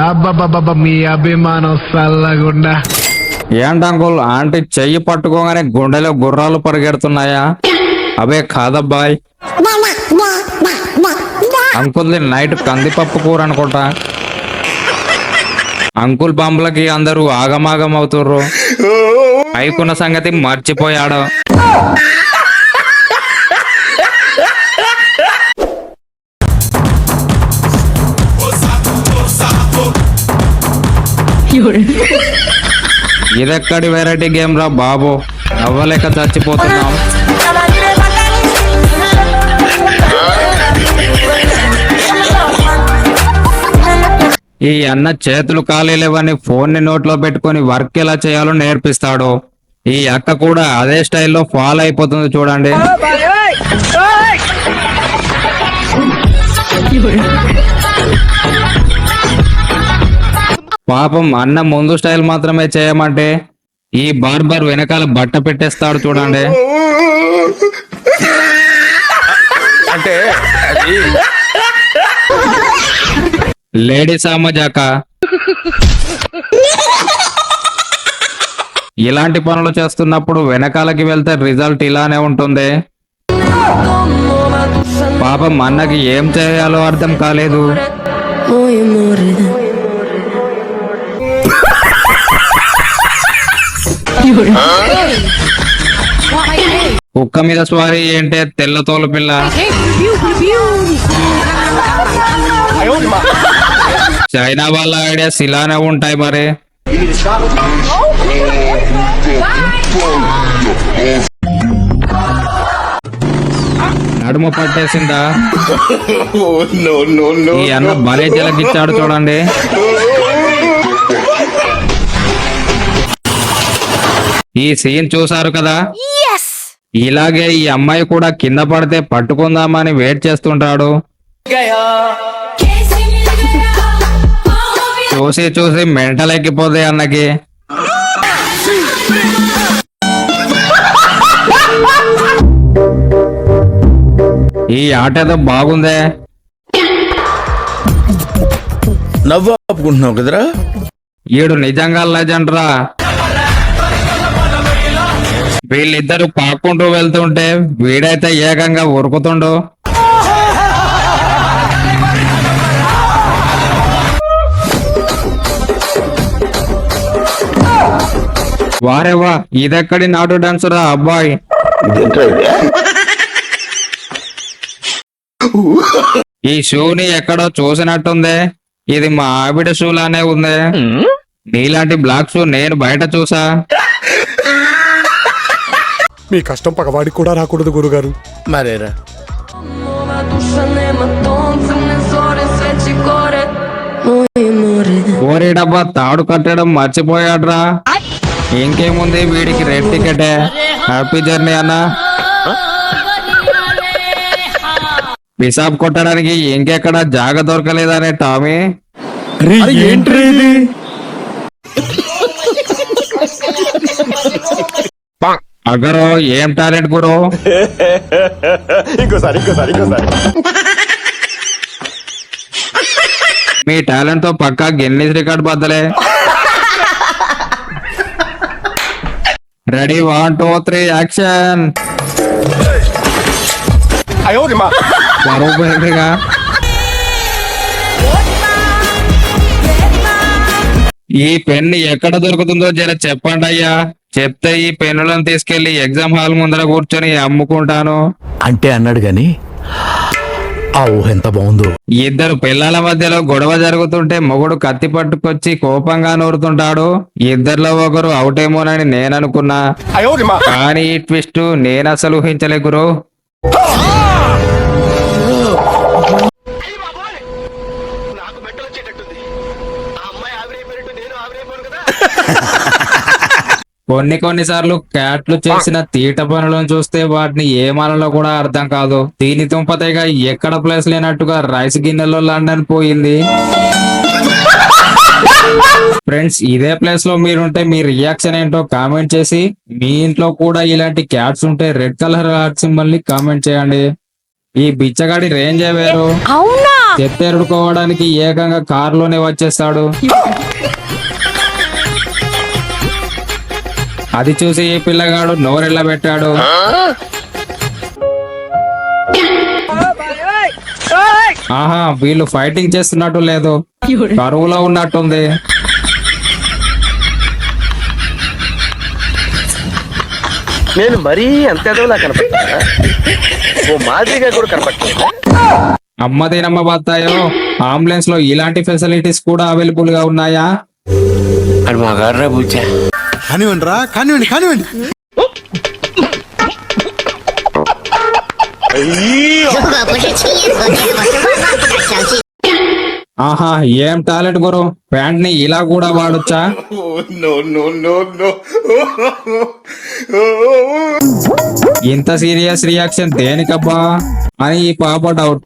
అబ్బబ్బబ్బ మీ అభిమానం సల్లగుండా. ఏంటి అంకుల్ ఆంటీ చెయ్యి పట్టుకోగానే గుండెలో గుర్రాలు పరిగెడుతున్నాయా? అవే కాదబ్బాయ్, అంకుల్ది నైట్ కందిపప్పు కూర అనుకుంటా. అంకుల్ బాంబులకి అందరూ ఆగమాగం అవుతుర్రు. పైకున్న సంగతి మర్చిపోయాడు. ఇదెక్కడి వెరైటీ గేమ్ రా బాబు, నవ్వలేక చచ్చిపోతున్నాం. ఈ అన్న చేతులు ఖాళీలేవని ఫోన్ ని నోట్లో పెట్టుకుని వర్క్ ఎలా చేయాలో నేర్పిస్తాడు. ఈ అక్క కూడా అదే స్టైల్లో ఫాలో అయిపోతుంది చూడండి. పాపం అన్న ముందు స్టైల్ మాత్రమే చేయమంటే ఈ బార్బర్ వెనకాల బట్ట పెట్టేస్తాడు చూడండి. అంటే లేడీస్ మజాక. ఇలాంటి పనులు చేస్తున్నప్పుడు వెనకాలకి వెళ్తే రిజల్ట్ ఇలానే ఉంటుంది. పాపం అన్నకి ఏం చేయాలో అర్థం కాలేదు. కుక్క మీద స్వారీ ఏంటే తెల్ల తోలు పిల్ల. చైనా వాళ్ళ ఐడియాస్ ఇలానే ఉంటాయి మరి. నడుము పట్టేసిందా? ఈ అన్న భలే జలకిచ్చాడు చూడండి. ఈ సీన్ చూసారు కదా. ఇలాగే ఈ అమ్మాయి కూడా కింద పడితే పట్టుకుందామని వెయిట్ చేస్తుంటాడు. చూసి చూసి మెంటల్ ఎక్కిపోతే అన్నకి. ఈ ఆట ఏదో బాగుందే. నవ్వు ఆపుకుంటున్నావు కదరా. ఈడు నిజంగా లెజెండ్ రా. వీళ్ళిద్దరు పాక్కుంటూ వెళ్తుంటే వీడైతే ఏకంగా ఉరుకుతుండు. వారేవా, ఇదెక్కడి నాటు డాన్సరా అబ్బాయి. ఈ షూని ఎక్కడో చూసినట్టుంది. ఇది మా ఆవిడ షూ లానే ఉంది. నీలాంటి బ్లాక్ షూ నేను బయట చూసా. మీ కష్టం పగవాడికి కూడా రాకూడదు గురుగారు. మరేరా ఓరే డబ్బా, తాడు కట్టడం మర్చిపోయాడ్రా. ఇంకేముంది, వీడికి రెడ్ టికెటే. హ్యాపీ జర్నీ అన్న. పిసాబ్ కొట్టడానికి ఇంకెక్కడ జాగ దొరకలేదనే టామీ. అగరో ఏం టాలెంట్ గురు. ఇంకోసారి మీ టాలెంట్ తో పక్కా గిన్నీస్ రికార్డ్ బద్దలే. Ready 1 2 3 action. బరోబరిగా ఈ పెన్ ఎక్కడ దొరుకుతుందో జర చెప్పండి అయ్యా. చెప్తే ఈ పెన్నులను తీసుకెళ్లి ఎగ్జామ్ హాల్ ముందర కూర్చొని అమ్ముకుంటాను అంటే అన్నాడు గాని ఆ ఊహ ఎంత బాగుందో. ఇద్దరు పిల్లల మధ్యలో గొడవ జరుగుతుంటే మొగుడు కత్తి పట్టుకొచ్చి కోపంగా నూరుతుంటాడు. ఇద్దరిలో ఒకరు అవుట్ ఏమోనని నేననుకున్నా, కానీ ఈ ట్విస్ట్ నేను అసలు ఊహించలే గురు. కొన్నిసార్లు క్యాట్లు చేసిన తీట పనులను చూస్తే వాటిని ఏమనాలో కూడా అర్థం కాదు. దీని తుంపతేగా ఎక్కడ ప్లేస్ లేనట్టుగా రైస్ గిన్నెలో లండన్ పోయింది. ఫ్రెండ్స్, ఇదే ప్లేస్ లో మీరుంటే మీ రియాక్షన్ ఏంటో కామెంట్ చేసి, మీ ఇంట్లో కూడా ఇలాంటి క్యాట్స్ ఉంటే రెడ్ కలర్ హార్ట్ సింబల్ ని కామెంట్ చేయండి. ఈ బిచ్చగాడి రేంజే వేరు. అవునా? చెత్తెరుడుకోవడానికి ఏకంగా కారులోనే వచ్చేస్తాడు. అది చూసి ఈ పిల్లగాడు నోరెళ్ళ పెట్టాడు. ఆహా, వీళ్ళు ఫైటింగ్ చేస్తున్నట్టు లేదు, కరువులో ఉన్నట్టుంది. నేను మరీ అంత ఎదవలా కనపడ్డా? ఓ మాదిరిగా కూడా కనపడలేదు. అమ్మ దీనమ్మ బత్తాయో, అంబులెన్స్ లో ఇలాంటి ఫెసిలిటీస్ కూడా అవైలబుల్ గా ఉన్నాయా? అది మా గారు బుజ్జా. కానివ్వండి రా, కానివ్వండి కానివ్వండి. ఆహా, ఏం టాలెంట్ గురు, ప్యాంట్ ని ఇలా కూడా వాడొచ్చా? ఇంత సీరియస్ రియాక్షన్ దేనికబ్బా అని ఈ పాప డౌట్.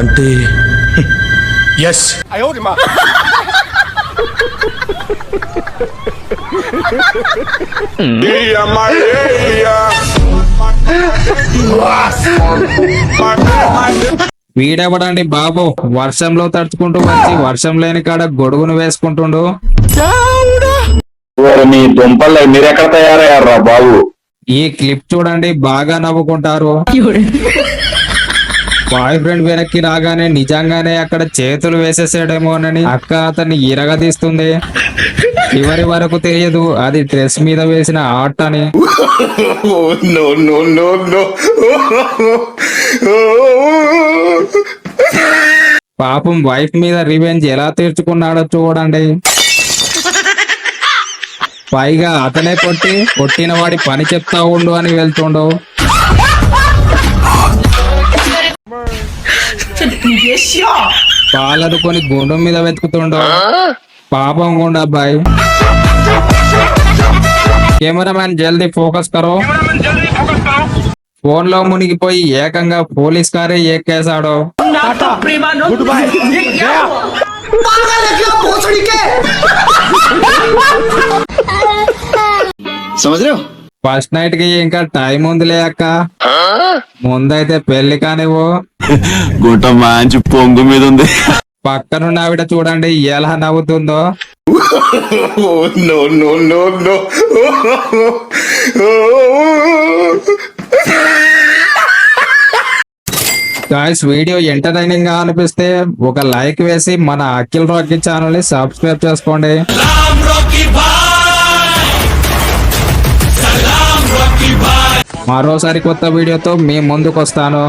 అంటే ఎస్. వీడెవడండి బాబు, వర్షంలో తడుచుకుంటూ వచ్చి వర్షం లేని కాడ గొడుగును వేసుకుంటుండు. మీ దుంపల్లో మీరెక్కడ తయారయ్యారా బాబు? ఈ క్లిప్ చూడండి, బాగా నవ్వుకుంటారు. బాయ్ ఫ్రెండ్ వెనక్కి రాగానే నిజంగానే అక్కడ చేతులు వేసేసాడేమోనని అక్క అతన్ని ఇరగదీస్తుంది. చివరి వరకు తెలియదు అది డ్రెస్ మీద వేసిన ఆర్ట్ అని. పాపం వైఫ్ మీద రివెంజ్ ఎలా తీర్చుకున్నాడో చూడండి. పైగా అతనే కొట్టిన వాడి పని చెప్తా ఉండు అని వెళ్తుండు. పాలనుకొని గుండు మీద వెతుకుతుండో. పాపం గుండు అబ్బాయి. కెమెరామ్యాన్ జల్దీ ఫోకస్ కరో. ఫోన్ లో మునిగిపోయి ఏకంగా పోలీస్ కారే ఎక్కేశాడు. ఫస్ట్ నైట్ కి ఇంకా టైం ఉందిలే అక్క, ముందైతే పెళ్లి కానివ్వు. గుంట మంచి పొంగు మీద ఉంది. పక్కనున్న ఆవిడ చూడండి ఎలా నవ్వుతుందో. గాయ్స్, వీడియో ఎంటర్టైనింగ్ గా అనిపిస్తే ఒక లైక్ వేసి మన అఖిల్ రాకీ ఛానల్ ని సబ్స్క్రైబ్ చేసుకోండి. మరోసారి కొత్త వీడియోతో మీ ముందుకు వస్తాను.